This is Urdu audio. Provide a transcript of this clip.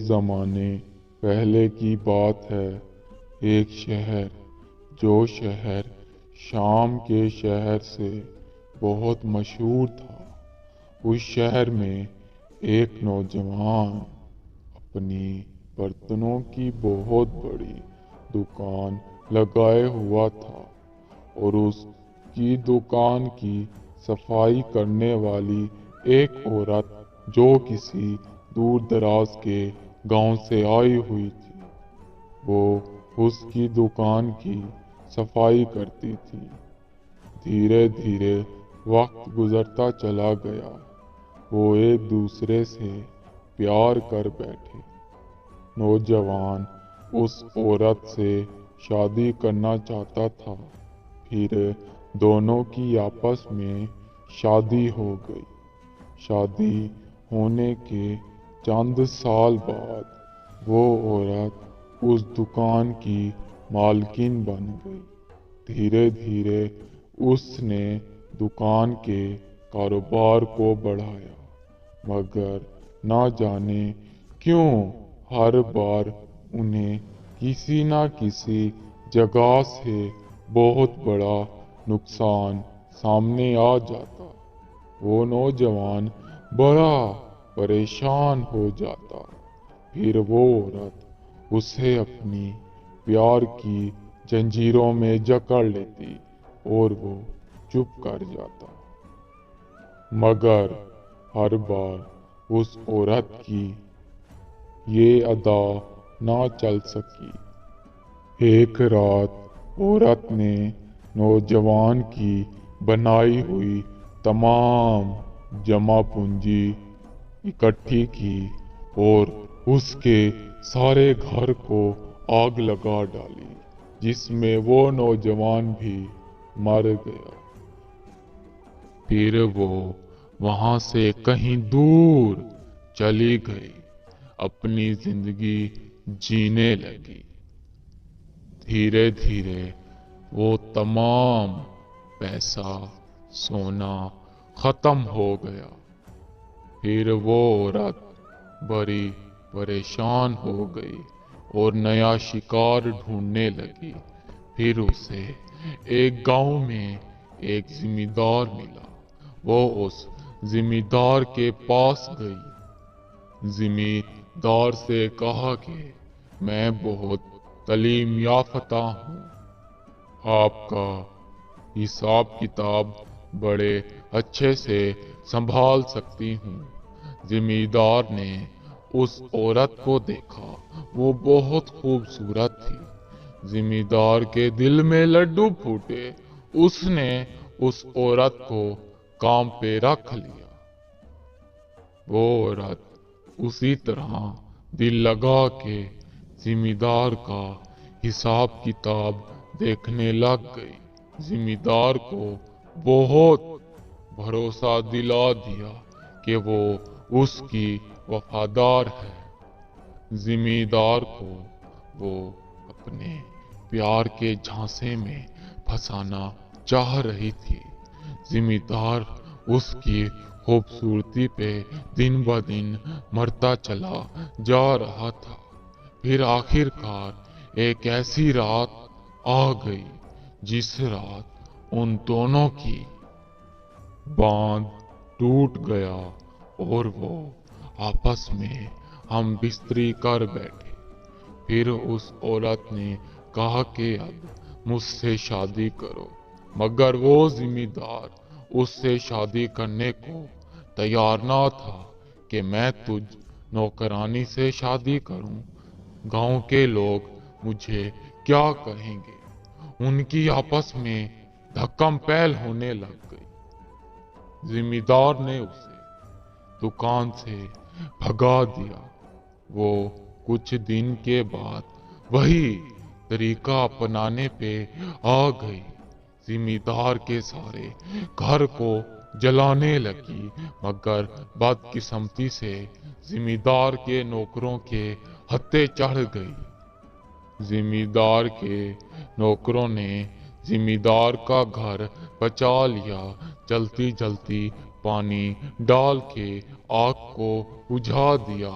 زمانے پہلے کی بات ہے، ایک شہر جو شہر شام کے شہر سے بہت مشہور تھا، اس شہر میں ایک نوجوان اپنی برتنوں کی بہت بڑی دکان لگائے ہوا تھا، اور اس کی دکان کی صفائی کرنے والی ایک عورت جو کسی دور دراز کے گاؤں سے آئی ہوئی تھی، وہ اس کی دکان کی صفائی کرتی تھی۔ دھیرے دھیرے وقت گزرتا چلا گیا، وہ ایک دوسرے سے پیار کر بیٹھے۔ نوجوان اس عورت سے شادی کرنا چاہتا تھا، پھر دونوں کی آپس میں شادی ہو گئی۔ شادی ہونے کے چند سال بعد وہ عورت اس دکان کی مالکن بن گئی۔ دھیرے دھیرے اس نے دکان کے کاروبار کو بڑھایا، مگر نہ جانے کیوں ہر بار انہیں کسی نہ کسی جگہ سے بہت بڑا نقصان سامنے آ جاتا۔ وہ نوجوان بڑا پریشان ہو جاتا، پھر وہ عورت اسے اپنی پیار کی زنجیروں میں جکڑ لیتی اور وہ چپ کر جاتا۔ مگر ہر بار اس عورت کی یہ ادا نہ چل سکی۔ ایک رات عورت نے نوجوان کی بنائی ہوئی تمام جمع پونجی اکٹھی کی اور اس کے سارے گھر کو آگ لگا ڈالی، جس میں وہ نوجوان بھی مر گیا۔ پھر وہ وہاں سے کہیں دور چلی گئی، اپنی زندگی جینے لگی۔ دھیرے دھیرے وہ تمام پیسہ سونا ختم ہو گیا۔ پھر وہ عورت بڑی پریشان ہو گئی اور نیا شکار ڈھونڈنے لگی۔ پھر اسے ایک گاؤں میں ایک زمیندار ملا۔ وہ اس زمیندار کے پاس گئی۔ زمیندار سے کہا کہ میں بہت تعلیم یافتہ ہوں، آپ کا حساب کتاب بڑے اچھے سے سنبھال سکتی ہوں۔ زمیندار نے اس عورت کو دیکھا، وہ بہت خوبصورت تھی۔ زمیندار کے دل میں لڈو پھوٹے، اس نے اس عورت کو کام پہ رکھ لیا۔ وہ عورت اسی طرح دل لگا کے زمیندار کا حساب کتاب دیکھنے لگ گئی۔ زمیندار کو بہت بھروسہ دلا دیا کہ وہ اس کی وفادار ہے۔ زمیندار کو وہ اپنے پیار کے جھانسے میں پھنسانا چاہ رہی تھی۔ زمیندار اس کی خوبصورتی پہ دن بدن مرتا چلا جا رہا تھا۔ پھر آخر کار ایک ایسی رات آ گئی جس رات ان دونوں کی باندھ ٹوٹ گیا اور وہ آپس میں ہم بستری کر بیٹھے۔ پھر اس عورت نے کہا کہ اب مجھ سے شادی کرو، مگر وہ زمیندار اس سے شادی کرنے کو تیار نہ تھا کہ میں تجھ نوکرانی سے شادی کروں، گاؤں کے لوگ مجھے کیا کہیں گے۔ ان کی آپس میں دھکم پہل ہونے لگ گئی۔ زمیندار نے اسے دکان سے بھگا دیا۔ وہ کچھ دن کے بعد وہی طریقہ اپنانے پہ آ گئی۔ زمیندار کے سارے گھر کو جلانے لگی، مگر بدقسمتی سے زمیندار کے نوکروں کے ہتھے چڑھ گئی۔ زمیندار کے نوکروں نے زمیندار کا گھر بچا لیا۔ جلدی جلدی پانی ڈال کے آگ کو بجھا دیا